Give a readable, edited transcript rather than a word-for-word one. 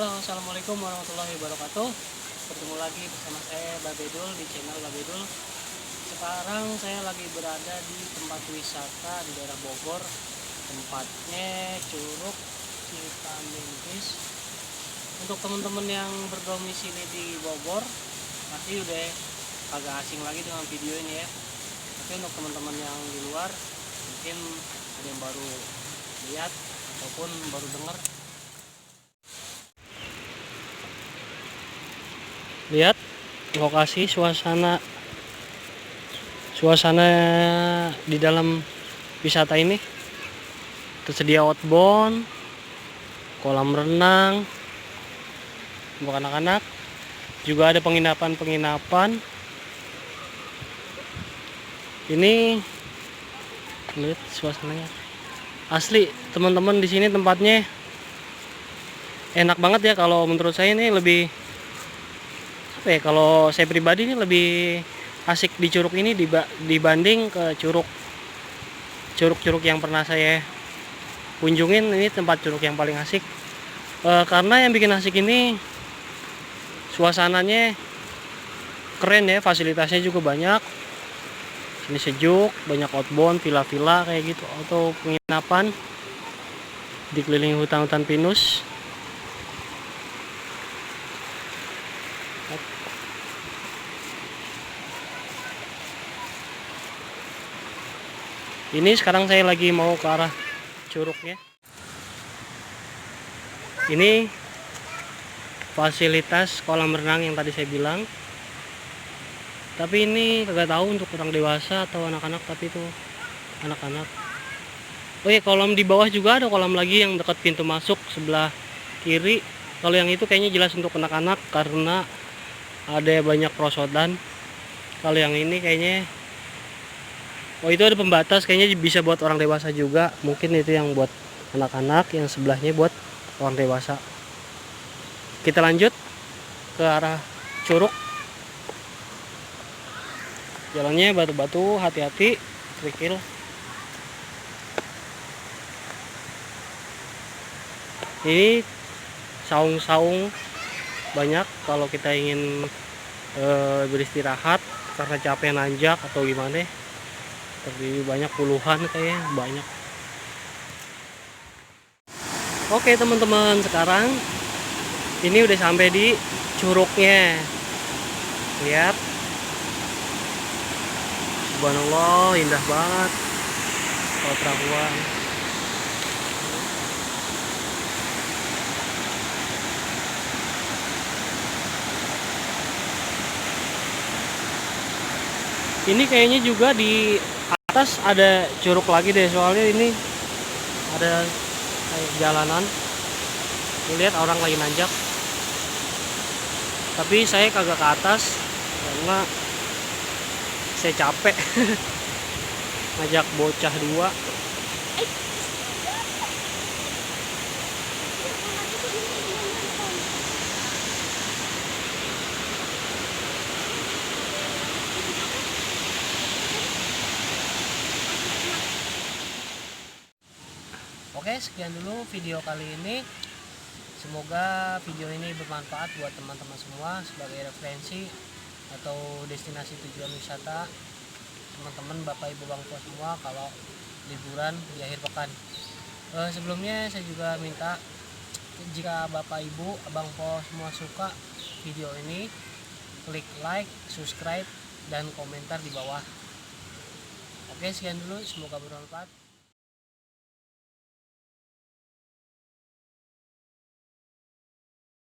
Halo, assalamualaikum warahmatullahi wabarakatuh. Bertemu lagi bersama saya Babedul di channel Babedul. Sekarang saya lagi berada di tempat wisata di daerah Bogor. Tempatnya Curug Citamimpis. Untuk teman-teman yang berdomisili di Bogor, pasti udah agak asing lagi dengan video ini ya. Tapi untuk teman-teman yang di luar, mungkin ada yang baru lihat ataupun baru dengar. Lihat lokasi suasana di dalam wisata ini. Tersedia outbound, kolam renang untuk anak-anak, juga ada penginapan. Ini lihat suasananya asli, teman-teman. Di sini tempatnya enak banget ya. Kalau menurut saya ini lebih kalau saya pribadi ini lebih asik di curug ini dibanding ke curug-curug yang pernah saya kunjungin. Ini tempat curug yang paling asik, karena yang bikin asik ini suasananya keren ya, fasilitasnya juga banyak. Ini sejuk, banyak outbound, villa-villa kayak gitu, atau penginapan dikelilingi hutan-hutan pinus. Ini sekarang saya lagi mau ke arah curugnya. Ini fasilitas kolam renang yang tadi saya bilang. Tapi ini kagak tahu untuk orang dewasa atau anak-anak, tapi itu anak-anak. Oh ya, kolam di bawah juga ada kolam lagi yang dekat pintu masuk sebelah kiri. Kalau yang itu kayaknya jelas untuk anak-anak karena ada banyak perosotan. Kalau yang ini kayaknya, oh itu ada pembatas, kayaknya bisa buat orang dewasa juga. Mungkin itu yang buat anak-anak, yang sebelahnya buat orang dewasa. Kita lanjut ke arah curug. Jalannya batu-batu, hati-hati, kerikil. Ini saung-saung banyak kalau kita ingin beristirahat karena capek nanjak atau gimana. Tapi banyak, puluhan kayaknya, banyak. Oke teman-teman, sekarang ini udah sampai di curugnya. Lihat, subhanallah, indah banget perahuan. Ini kayaknya juga di atas ada curug lagi deh, soalnya ini ada kayak jalanan. Lihat orang lagi nanjak, tapi saya kagak ke atas karena saya capek. Ngajak bocah dua. Oke, sekian dulu video kali ini. Semoga video ini bermanfaat buat teman-teman semua sebagai referensi atau destinasi tujuan wisata teman-teman, Bapak Ibu Bang Po semua kalau liburan di akhir pekan. Sebelumnya saya juga minta, jika Bapak Ibu Abang Po semua suka video ini, klik like, subscribe, dan komentar di bawah. Oke, sekian dulu, semoga bermanfaat.